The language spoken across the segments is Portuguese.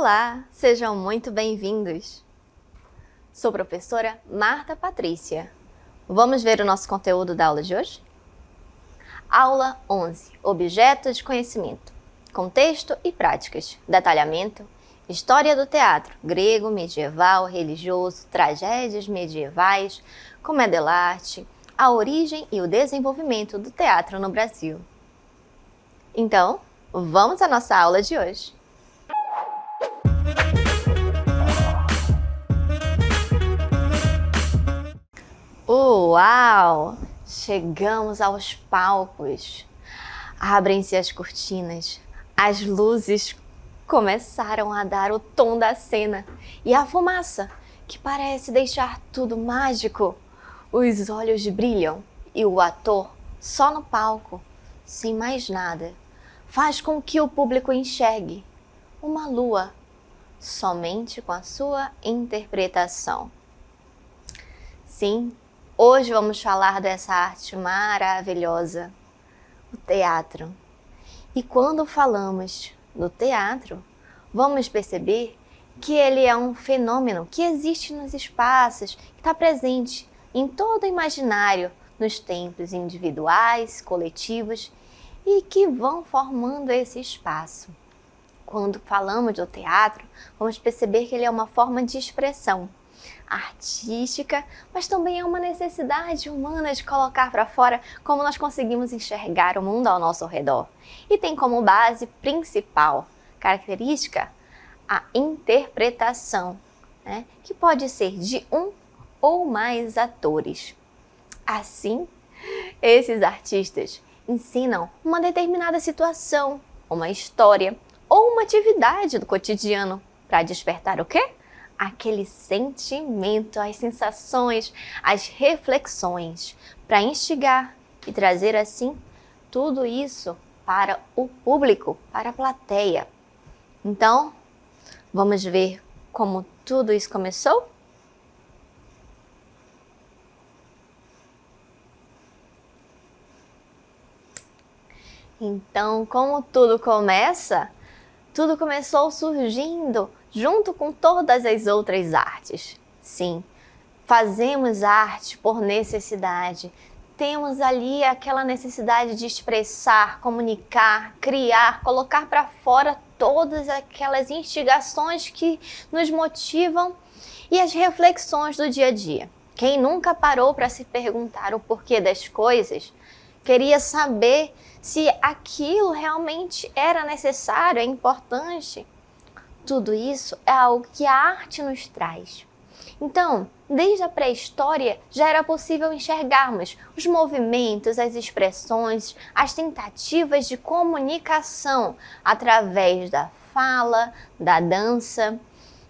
Olá, sejam muito bem-vindos! Sou professora Marta Patrícia. Vamos ver o nosso conteúdo da aula de hoje? Aula 11. Objetos de conhecimento. Contexto e práticas. Detalhamento. História do teatro. Grego, medieval, religioso, tragédias medievais, comédia dell'arte, a origem e o desenvolvimento do teatro no Brasil. Então, vamos à nossa aula de hoje. Uau! Chegamos aos palcos. Abrem-se as cortinas. As luzes começaram a dar o tom da cena. E a fumaça, que parece deixar tudo mágico. Os olhos brilham e o ator, só no palco, sem mais nada, faz com que o público enxergue uma lua, somente com a sua interpretação. Sim, hoje vamos falar dessa arte maravilhosa, o teatro. E quando falamos do teatro, vamos perceber que ele é um fenômeno que existe nos espaços, que está presente em todo o imaginário, nos templos individuais, coletivos e que vão formando esse espaço. Quando falamos do teatro, vamos perceber que ele é uma forma de expressão artística, mas também é uma necessidade humana de colocar para fora como nós conseguimos enxergar o mundo ao nosso redor. E tem como base principal característica a interpretação, né? Que pode ser de um ou mais atores. Assim, esses artistas ensinam uma determinada situação, uma história ou uma atividade do cotidiano para despertar o quê? Aquele sentimento, as sensações, as reflexões, para instigar e trazer assim tudo isso para o público, para a plateia. Então, vamos ver como tudo isso começou? Então, como tudo começa? Tudo começou surgindo junto com todas as outras artes. Sim, fazemos arte por necessidade. Temos ali aquela necessidade de expressar, comunicar, criar, colocar para fora todas aquelas instigações que nos motivam e as reflexões do dia a dia. Quem nunca parou para se perguntar o porquê das coisas, queria saber se aquilo realmente era necessário, é importante. Tudo isso é algo que a arte nos traz. Então, desde a pré-história já era possível enxergarmos os movimentos, as expressões, as tentativas de comunicação através da fala, da dança.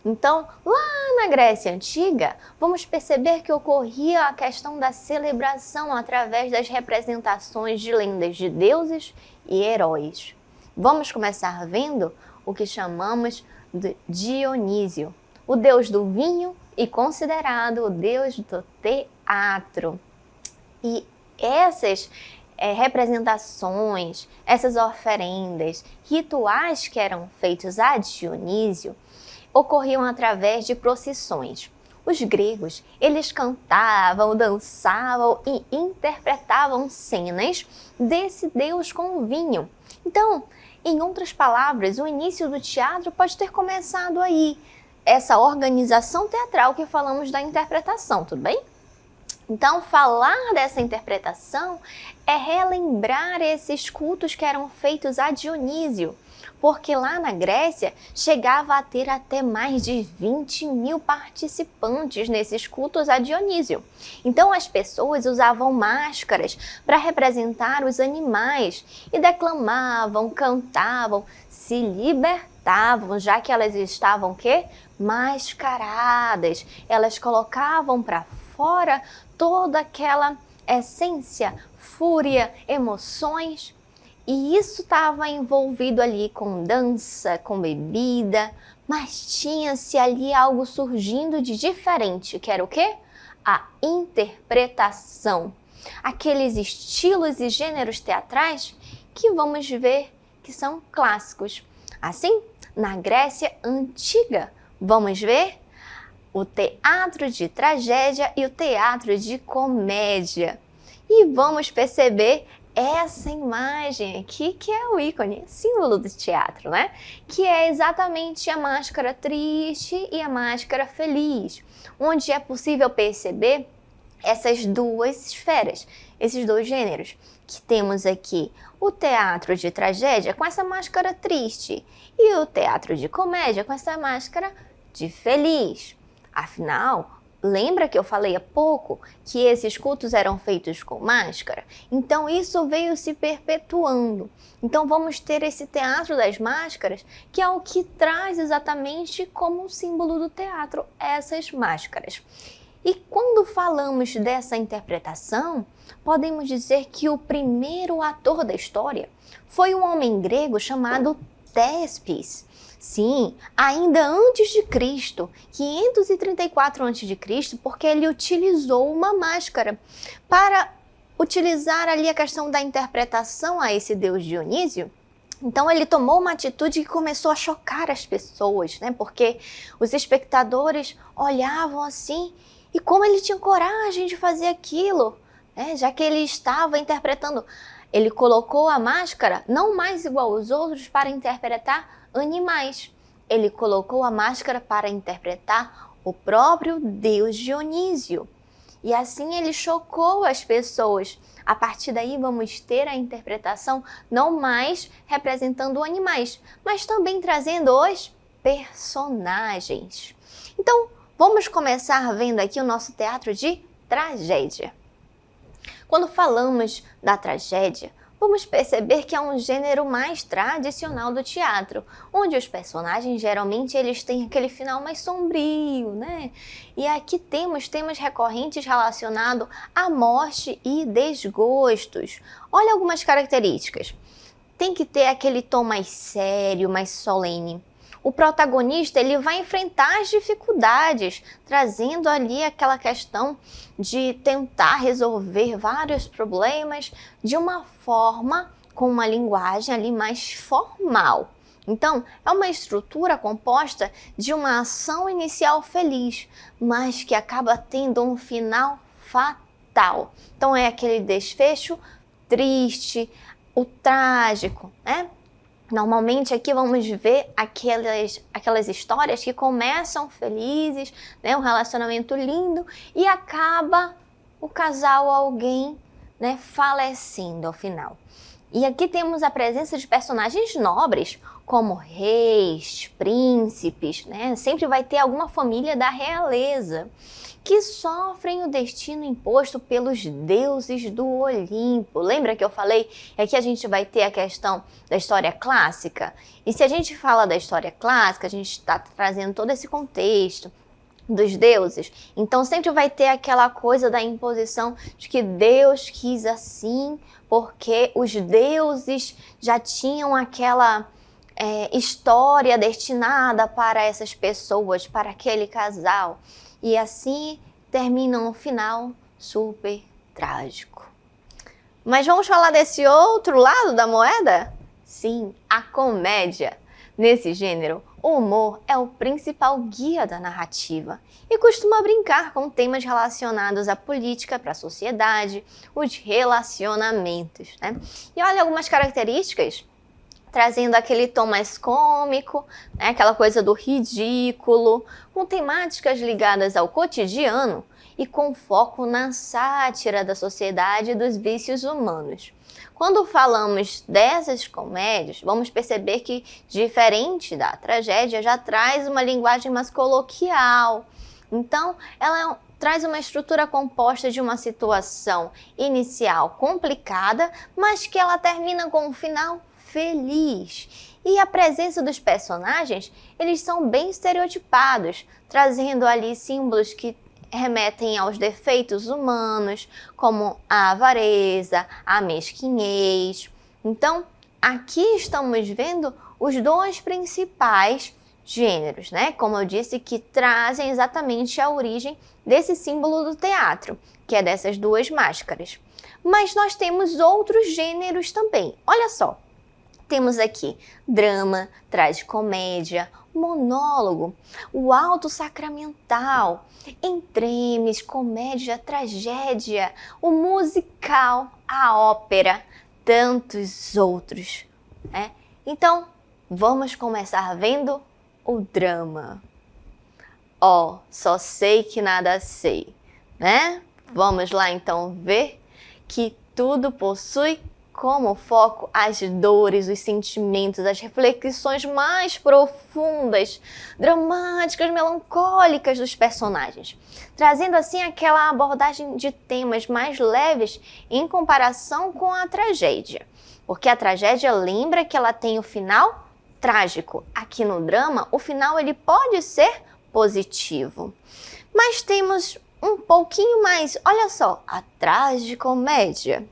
Então, lá na Grécia Antiga, vamos perceber que ocorria a questão da celebração através das representações de lendas de deuses e heróis. Vamos começar vendo o que chamamos de Dionísio, o deus do vinho e considerado o deus do teatro. E essas representações, essas oferendas, rituais que eram feitos a Dionísio, ocorriam através de procissões. Os gregos, eles cantavam, dançavam e interpretavam cenas desse deus com o vinho. Então, em outras palavras, o início do teatro pode ter começado aí, essa organização teatral que falamos da interpretação, tudo bem? Então, falar dessa interpretação é relembrar esses cultos que eram feitos a Dionísio, porque lá na Grécia chegava a ter até mais de 20.000 participantes nesses cultos a Dionísio. Então as pessoas usavam máscaras para representar os animais e declamavam, cantavam, se libertavam, já que elas estavam quê? Mascaradas. Elas colocavam para fora toda aquela essência, fúria, emoções. E isso estava envolvido ali com dança, com bebida, mas tinha-se ali algo surgindo de diferente, que era o quê? A interpretação. Aqueles estilos e gêneros teatrais que vamos ver que são clássicos. Assim, na Grécia Antiga. Vamos ver? O teatro de tragédia e o teatro de comédia. E vamos perceber essa imagem aqui, que é o ícone, símbolo do teatro, né? Que é exatamente a máscara triste e a máscara feliz, onde é possível perceber essas duas esferas, esses dois gêneros, que temos aqui o teatro de tragédia com essa máscara triste e o teatro de comédia com essa máscara de feliz. Afinal, lembra que eu falei há pouco que esses cultos eram feitos com máscara? Então isso veio se perpetuando. Então vamos ter esse teatro das máscaras, que é o que traz exatamente como símbolo do teatro essas máscaras. E quando falamos dessa interpretação, podemos dizer que o primeiro ator da história foi um homem grego chamado Téspis. Sim, ainda antes de Cristo, 534 a.C., porque ele utilizou uma máscara para utilizar ali a questão da interpretação a esse deus Dionísio. Então ele tomou uma atitude que começou a chocar as pessoas, né? Porque os espectadores olhavam assim, e como ele tinha coragem de fazer aquilo, né? Já que ele estava interpretando, ele colocou a máscara não mais igual aos outros para interpretar animais. Ele colocou a máscara para interpretar o próprio deus Dionísio. E assim ele chocou as pessoas. A partir daí vamos ter a interpretação não mais representando animais, mas também trazendo os personagens. Então, vamos começar vendo aqui o nosso teatro de tragédia. Quando falamos da tragédia, vamos perceber que é um gênero mais tradicional do teatro, onde os personagens geralmente eles têm aquele final mais sombrio, né? E aqui temos temas recorrentes relacionados à morte e desgostos. Olha algumas características. Tem que ter aquele tom mais sério, mais solene. O protagonista ele vai enfrentar as dificuldades, trazendo ali aquela questão de tentar resolver vários problemas de uma forma, com uma linguagem ali mais formal. Então, é uma estrutura composta de uma ação inicial feliz, mas que acaba tendo um final fatal. Então, é aquele desfecho triste, o trágico, né? Normalmente aqui vamos ver aquelas histórias que começam felizes, né, um relacionamento lindo e acaba o casal ou alguém, né, falecendo ao final. E aqui temos a presença de personagens nobres, como reis, príncipes, né? Sempre vai ter alguma família da realeza que sofrem o destino imposto pelos deuses do Olimpo. Lembra que eu falei que aqui a gente vai ter a questão da história clássica? E se a gente fala da história clássica, a gente está trazendo todo esse contexto dos deuses. Então sempre vai ter aquela coisa da imposição de que Deus quis assim, porque os deuses já tinham aquela história destinada para essas pessoas, para aquele casal. E assim termina um final super trágico. Mas vamos falar desse outro lado da moeda? Sim, a comédia. Nesse gênero, o humor é o principal guia da narrativa e costuma brincar com temas relacionados à política, para a sociedade, os relacionamentos, né? E olha algumas características, trazendo aquele tom mais cômico, né? Aquela coisa do ridículo, com temáticas ligadas ao cotidiano e com foco na sátira da sociedade e dos vícios humanos. Quando falamos dessas comédias, vamos perceber que, diferente da tragédia, já traz uma linguagem mais coloquial. Então, ela traz uma estrutura composta de uma situação inicial complicada, mas que ela termina com um final feliz. E a presença dos personagens, eles são bem estereotipados, trazendo ali símbolos que remetem aos defeitos humanos, como a avareza, a mesquinhez. Então, aqui estamos vendo os dois principais gêneros, né? Como eu disse, que trazem exatamente a origem desse símbolo do teatro, que é dessas duas máscaras. Mas nós temos outros gêneros também. Olha só, Temos aqui drama, tragicomédia, monólogo, o alto sacramental, entremes, comédia, tragédia, o musical, a ópera, tantos outros, né? Então, vamos começar vendo o drama. Só sei que nada sei, né? Vamos lá então ver que tudo possui como foco as dores, os sentimentos, as reflexões mais profundas, dramáticas, melancólicas dos personagens, trazendo assim aquela abordagem de temas mais leves em comparação com a tragédia. Porque a tragédia lembra que ela tem o final trágico. Aqui no drama, o final ele pode ser positivo. Mas temos um pouquinho mais, olha só, a tragicomédia.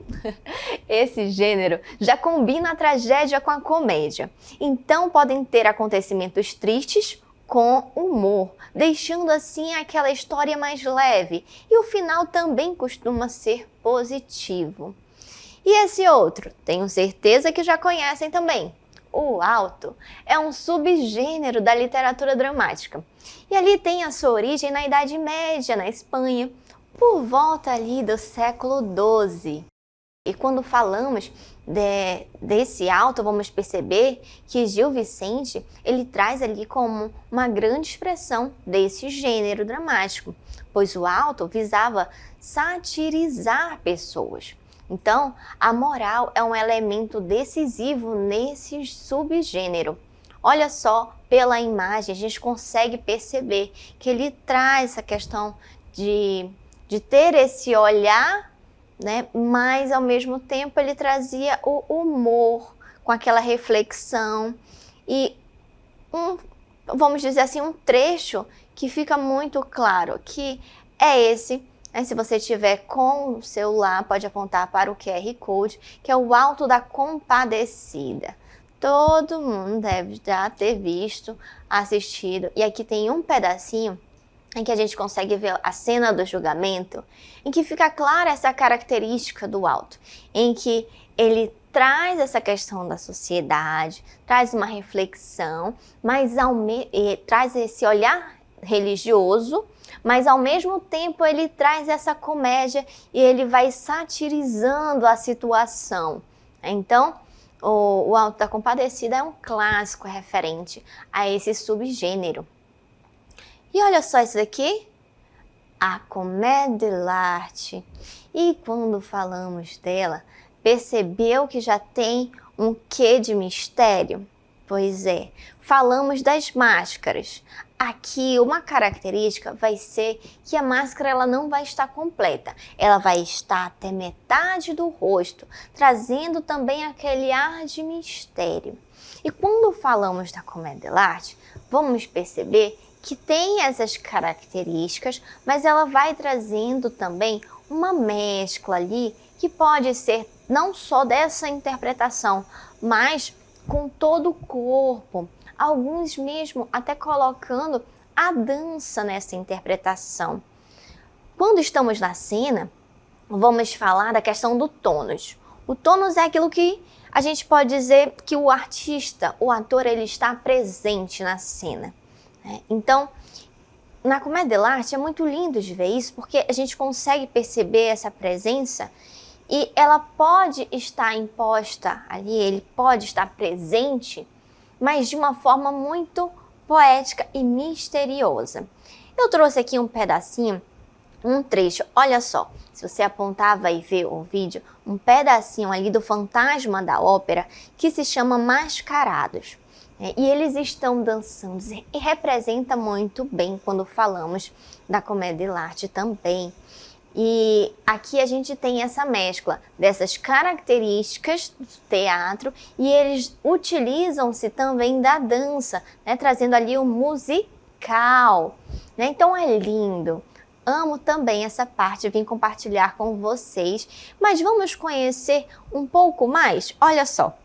Esse gênero já combina a tragédia com a comédia. Então podem ter acontecimentos tristes com humor, deixando assim aquela história mais leve. E o final também costuma ser positivo. E esse outro, tenho certeza que já conhecem também. O alto é um subgênero da literatura dramática. E ali tem a sua origem na Idade Média, na Espanha, por volta ali do século XII. E quando falamos desse alto, vamos perceber que Gil Vicente, ele traz ali como uma grande expressão desse gênero dramático, pois o alto visava satirizar pessoas. Então, a moral é um elemento decisivo nesse subgênero. Olha só, pela imagem, a gente consegue perceber que ele traz essa questão de ter esse olhar, né? Mas, ao mesmo tempo, ele trazia o humor com aquela reflexão e, vamos dizer assim, um trecho que fica muito claro que é esse. Se você tiver com o celular, pode apontar para o QR Code, que é o Alto da Compadecida. Todo mundo deve já ter visto, assistido. E aqui tem um pedacinho em que a gente consegue ver a cena do julgamento, em que fica clara essa característica do alto, em que ele traz essa questão da sociedade, traz uma reflexão, mas traz esse olhar religioso, mas ao mesmo tempo ele traz essa comédia e ele vai satirizando a situação. Então, o Alto da Compadecida é um clássico referente a esse subgênero. E olha só isso daqui, a comédia dell'arte. E quando falamos dela, percebeu que já tem um quê de mistério? Pois é, falamos das máscaras. Aqui uma característica vai ser que a máscara ela não vai estar completa, ela vai estar até metade do rosto, trazendo também aquele ar de mistério. E quando falamos da comédia dell'arte, vamos perceber que tem essas características, mas ela vai trazendo também uma mescla ali que pode ser não só dessa interpretação, mas com todo o corpo. Alguns mesmo até colocando a dança nessa interpretação. Quando estamos na cena, vamos falar da questão do tônus. O tônus é aquilo que a gente pode dizer que o artista, o ator, ele está presente na cena. Então, na comédia dell'arte é muito lindo de ver isso, porque a gente consegue perceber essa presença e ela pode estar imposta ali, ele pode estar presente, mas de uma forma muito poética e misteriosa. Eu trouxe aqui um pedacinho, um trecho, olha só, se você apontava e ver o vídeo, um pedacinho ali do Fantasma da Ópera que se chama Mascarados. E eles estão dançando e representa muito bem quando falamos da comédia dell'arte também. E aqui a gente tem essa mescla dessas características do teatro e eles utilizam-se também da dança, né, trazendo ali o musical. Né? Então é lindo. Amo também essa parte, vim compartilhar com vocês. Mas vamos conhecer um pouco mais? Olha só,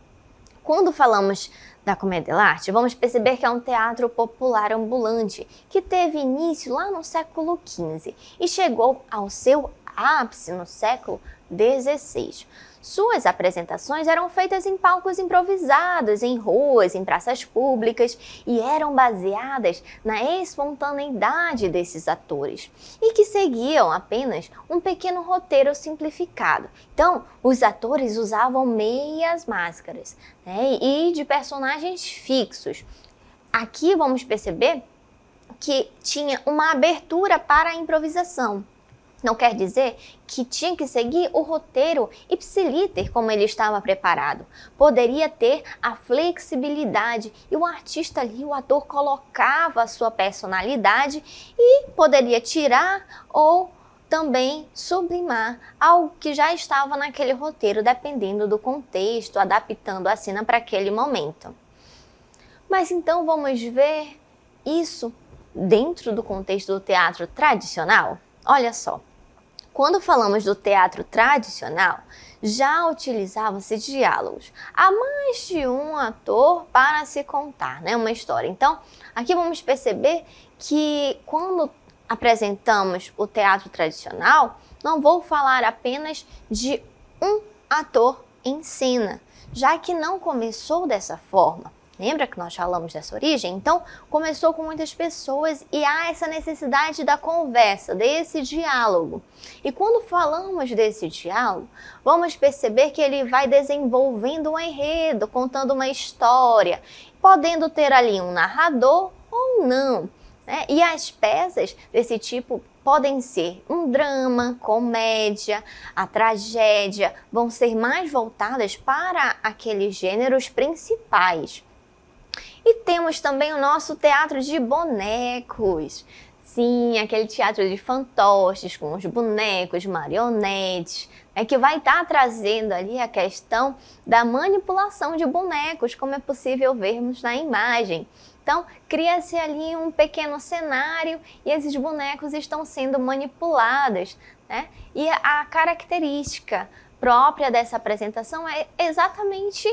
quando falamos da comédia dell'arte, vamos perceber que é um teatro popular ambulante que teve início lá no século XV e chegou ao seu ápice no século XVI. Suas apresentações eram feitas em palcos improvisados, em ruas, em praças públicas e eram baseadas na espontaneidade desses atores e que seguiam apenas um pequeno roteiro simplificado. Então, os atores usavam meias máscaras, né, e de personagens fixos. Aqui vamos perceber que tinha uma abertura para a improvisação. Não quer dizer que tinha que seguir o roteiro ipsiliter como ele estava preparado. Poderia ter a flexibilidade e o artista ali, o ator, colocava a sua personalidade e poderia tirar ou também sublimar algo que já estava naquele roteiro, dependendo do contexto, adaptando a cena para aquele momento. Mas então vamos ver isso dentro do contexto do teatro tradicional? Olha só. Quando falamos do teatro tradicional, já utilizavam-se diálogos. Há mais de um ator para se contar, né, uma história. Então, aqui vamos perceber que quando apresentamos o teatro tradicional, não vou falar apenas de um ator em cena, já que não começou dessa forma. Lembra que nós falamos dessa origem? Então, começou com muitas pessoas e há essa necessidade da conversa, desse diálogo. E quando falamos desse diálogo, vamos perceber que ele vai desenvolvendo um enredo, contando uma história, podendo ter ali um narrador ou não, né? E as peças desse tipo podem ser um drama, comédia, a tragédia, vão ser mais voltadas para aqueles gêneros principais. E temos também o nosso teatro de bonecos. Sim, aquele teatro de fantoches com os bonecos, marionetes, que vai estar trazendo ali a questão da manipulação de bonecos, como é possível vermos na imagem. Então, cria-se ali um pequeno cenário e esses bonecos estão sendo manipulados, né? E a característica própria dessa apresentação é exatamente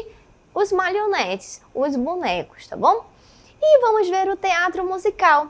os marionetes, os bonecos, tá bom? E vamos ver o teatro musical.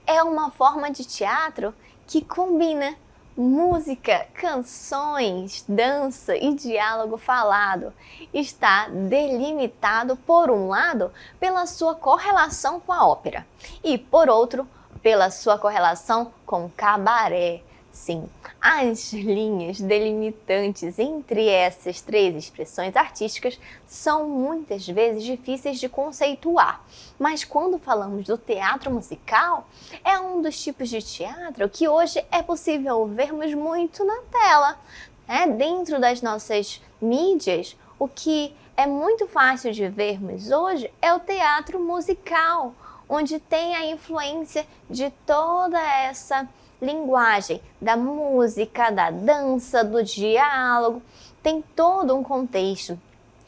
É uma forma de teatro que combina música, canções, dança e diálogo falado. Está delimitado, por um lado, pela sua correlação com a ópera e, por outro, pela sua correlação com o cabaré. Sim, as linhas delimitantes entre essas três expressões artísticas são muitas vezes difíceis de conceituar, mas quando falamos do teatro musical, é um dos tipos de teatro que hoje é possível vermos muito na tela, né? Dentro das nossas mídias, o que é muito fácil de vermos hoje é o teatro musical, onde tem a influência de toda essa linguagem da música, da dança, do diálogo, tem todo um contexto.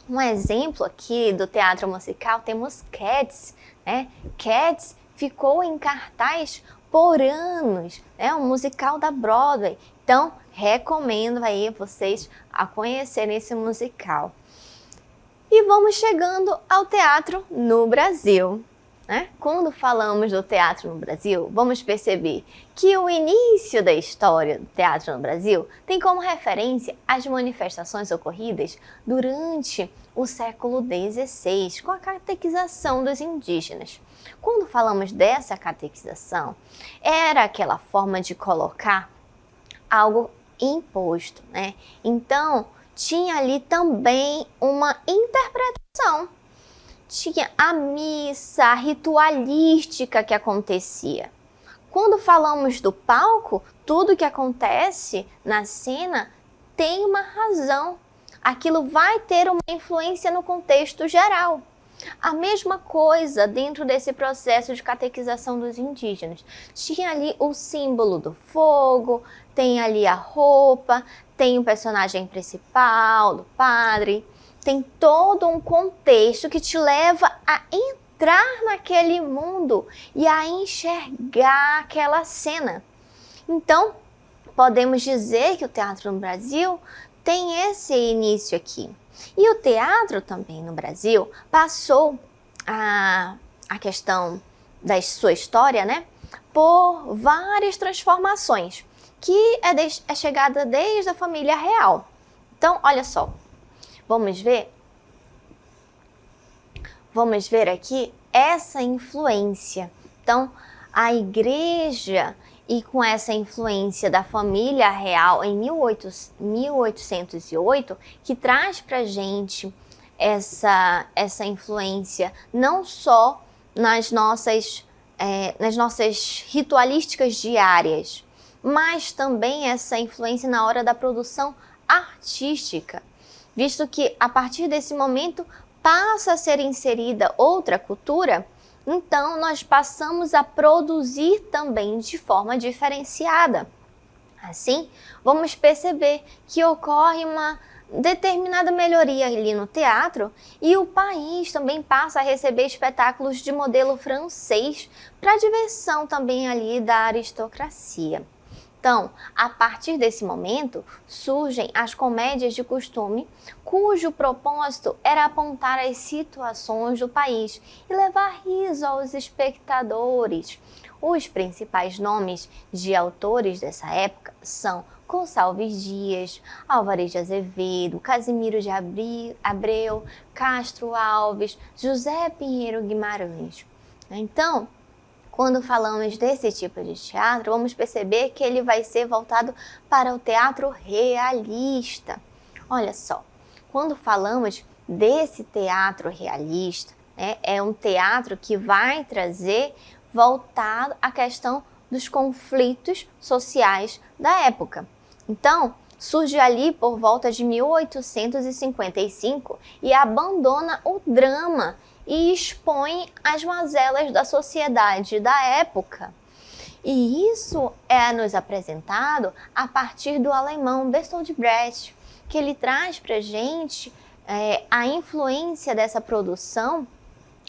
Um exemplo aqui do teatro musical temos Cats, né? Cats ficou em cartaz por anos, é um musical da Broadway. Então, recomendo aí vocês a conhecerem esse musical. E vamos chegando ao teatro no Brasil. Quando falamos do teatro no Brasil, vamos perceber que o início da história do teatro no Brasil tem como referência as manifestações ocorridas durante o século XVI, com a catequização dos indígenas. Quando falamos dessa catequização, era aquela forma de colocar algo imposto, né? Então, tinha ali também uma interpretação. Tinha a missa ritualística que acontecia. Quando falamos do palco, tudo que acontece na cena tem uma razão. Aquilo vai ter uma influência no contexto geral. A mesma coisa dentro desse processo de catequização dos indígenas. Tinha ali o símbolo do fogo, tem ali a roupa, tem o personagem principal, do padre. Tem todo um contexto que te leva a entrar naquele mundo e a enxergar aquela cena. Então, podemos dizer que o teatro no Brasil tem esse início aqui. E o teatro também no Brasil passou a questão da sua história, né, por várias transformações. que é chegada desde a família real. Então, olha só, vamos ver aqui essa influência. Então, a igreja, e com essa influência da família real em 1808, que traz para a gente essa influência não só nas nossas ritualísticas diárias, mas também essa influência na hora da produção artística, visto que a partir desse momento passa a ser inserida outra cultura, então nós passamos a produzir também de forma diferenciada. Assim, vamos perceber que ocorre uma determinada melhoria ali no teatro e o país também passa a receber espetáculos de modelo francês para diversão também ali da aristocracia. Então, a partir desse momento, surgem as comédias de costume, cujo propósito era apontar as situações do país e levar riso aos espectadores. Os principais nomes de autores dessa época são Gonçalves Dias, Álvares de Azevedo, Casimiro de Abreu, Castro Alves, José Pinheiro Guimarães. Então, quando falamos desse tipo de teatro, vamos perceber que ele vai ser voltado para o teatro realista. Olha só, quando falamos desse teatro realista, é um teatro que vai trazer voltado à questão dos conflitos sociais da época. Então, surge ali por volta de 1855 e abandona o drama e expõe as mazelas da sociedade da época. E isso é nos apresentado a partir do alemão Bertolt Brecht, que ele traz para a gente a influência dessa produção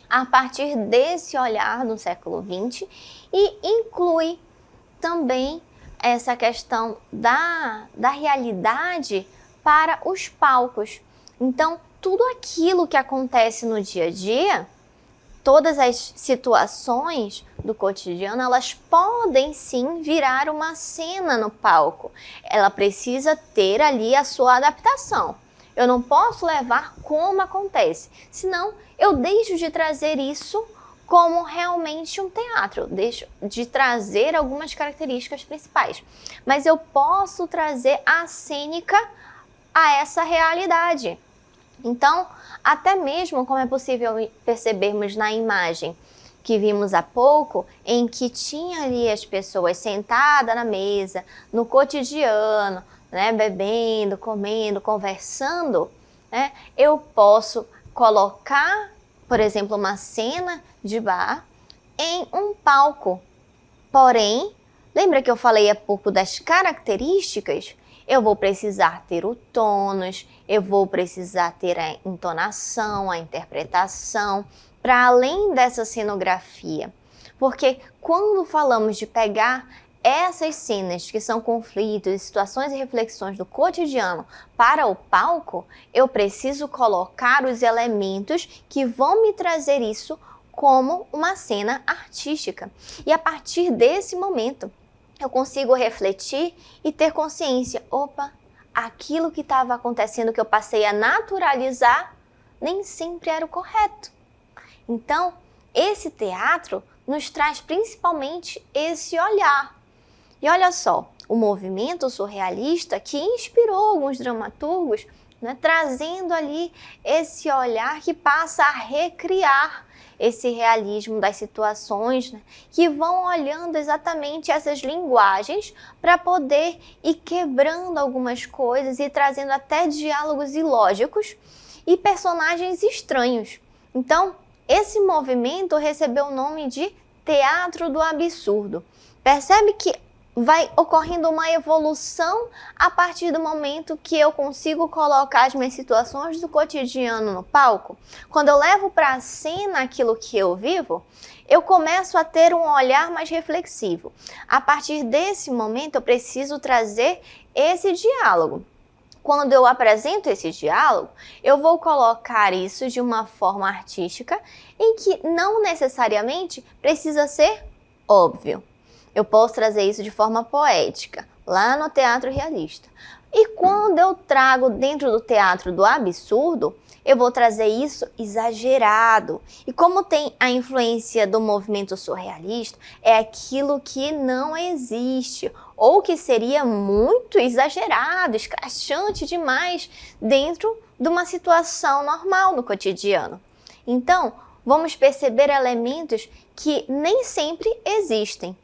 a partir desse olhar no século XX e inclui também essa questão da realidade para os palcos. Então, tudo aquilo que acontece no dia a dia, todas as situações do cotidiano, elas podem sim virar uma cena no palco. Ela precisa ter ali a sua adaptação. Eu não posso levar como acontece, senão eu deixo de trazer isso como realmente um teatro, deixo de trazer algumas características principais. Mas eu posso trazer a cênica a essa realidade. Então, até mesmo como é possível percebermos na imagem que vimos há pouco, em que tinha ali as pessoas sentadas na mesa, no cotidiano, bebendo, comendo, conversando, eu posso colocar, por exemplo, uma cena de bar em um palco. Porém, lembra que eu falei há pouco das características? Eu vou precisar ter o tônus, eu vou precisar ter a entonação, a interpretação, para além dessa cenografia. Porque quando falamos de pegar essas cenas que são conflitos, situações e reflexões do cotidiano para o palco, eu preciso colocar os elementos que vão me trazer isso como uma cena artística. E a partir desse momento, eu consigo refletir e ter consciência. Opa, aquilo que estava acontecendo, que eu passei a naturalizar, nem sempre era o correto. Então, esse teatro nos traz principalmente esse olhar. E olha só, o movimento surrealista que inspirou alguns dramaturgos, trazendo ali esse olhar que passa a recriar esse realismo das situações, que vão olhando exatamente essas linguagens para poder ir quebrando algumas coisas e trazendo até diálogos ilógicos e personagens estranhos. Então, esse movimento recebeu o nome de Teatro do Absurdo. Percebe que vai ocorrendo uma evolução a partir do momento que eu consigo colocar as minhas situações do cotidiano no palco. Quando eu levo para a cena aquilo que eu vivo, eu começo a ter um olhar mais reflexivo. A partir desse momento, eu preciso trazer esse diálogo. Quando eu apresento esse diálogo, eu vou colocar isso de uma forma artística em que não necessariamente precisa ser óbvio. Eu posso trazer isso de forma poética. lá no teatro realista. E quando eu trago dentro do teatro do absurdo, eu vou trazer isso exagerado. E como tem a influência do movimento surrealista, é aquilo que não existe, ou que seria muito exagerado, escrachante demais dentro de uma situação normal no cotidiano. Então, vamos perceber elementos que nem sempre existem.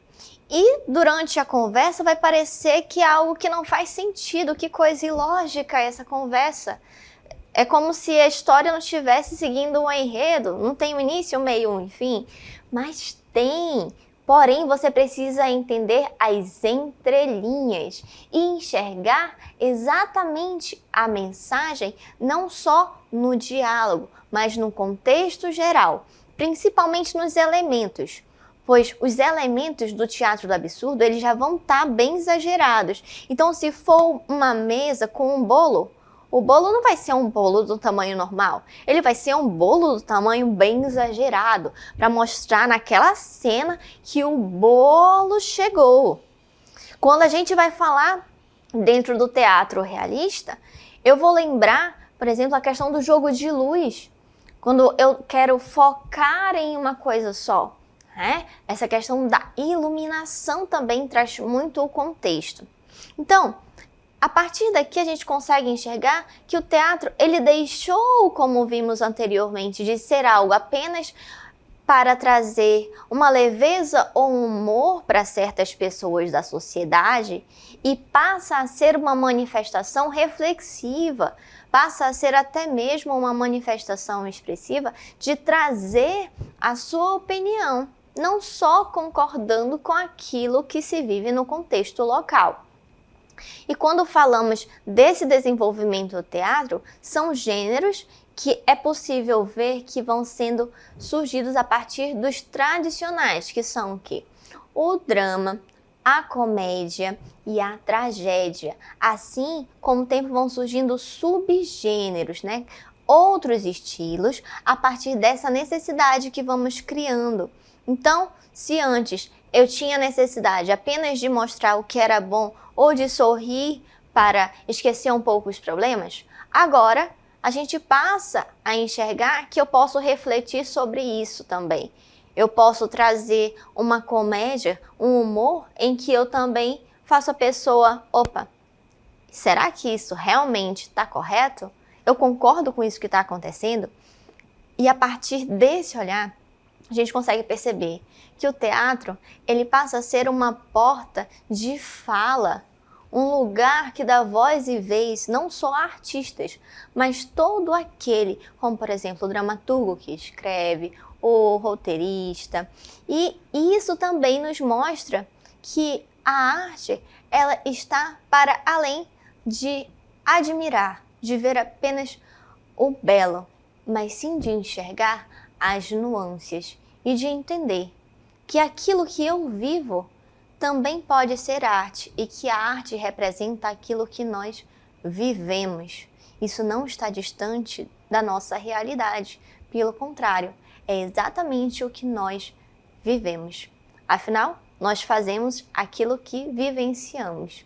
E durante a conversa vai parecer que é algo que não faz sentido, que coisa ilógica essa conversa. É como se a história não estivesse seguindo um enredo, não tem um início, um meio, um fim. Mas tem. Porém, você precisa entender as entrelinhas e enxergar exatamente a mensagem, não só no diálogo, mas no contexto geral, principalmente nos elementos. Pois os elementos do teatro do absurdo, eles já vão estar bem exagerados. Então, se for uma mesa com um bolo, o bolo não vai ser um bolo do tamanho normal. Ele vai ser um bolo do tamanho bem exagerado, para mostrar naquela cena que o bolo chegou. Quando a gente vai falar dentro do teatro realista, eu vou lembrar, por exemplo, a questão do jogo de luz. Quando eu quero focar em uma coisa só. Essa questão da iluminação também traz muito o contexto. Então, a partir daqui a gente consegue enxergar que o teatro, ele deixou, como vimos anteriormente, de ser algo apenas para trazer uma leveza ou um humor para certas pessoas da sociedade e passa a ser uma manifestação reflexiva, passa a ser até mesmo uma manifestação expressiva de trazer a sua opinião, não só concordando com aquilo que se vive no contexto local. E quando falamos desse desenvolvimento do teatro, são gêneros que é possível ver que vão sendo surgidos a partir dos tradicionais, que são o quê? O drama, a comédia e a tragédia. Assim, com o tempo vão surgindo subgêneros, outros estilos a partir dessa necessidade que vamos criando. Então, se antes eu tinha necessidade apenas de mostrar o que era bom ou de sorrir para esquecer um pouco os problemas, agora a gente passa a enxergar que eu posso refletir sobre isso também. Eu posso trazer uma comédia, um humor em que eu também faço a pessoa, opa, será que isso realmente está correto? Eu concordo com isso que está acontecendo? E a partir desse olhar, a gente consegue perceber que o teatro, ele passa a ser uma porta de fala, um lugar que dá voz e vez não só a artistas, mas todo aquele, como por exemplo o dramaturgo que escreve, o roteirista. E isso também nos mostra que a arte, ela está para além de admirar, de ver apenas o belo, mas sim de enxergar as nuances e de entender que aquilo que eu vivo também pode ser arte e que a arte representa aquilo que nós vivemos. Isso não está distante da nossa realidade, pelo contrário, é exatamente o que nós vivemos. Afinal, nós fazemos aquilo que vivenciamos.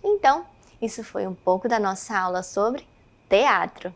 Então, isso foi um pouco da nossa aula sobre teatro.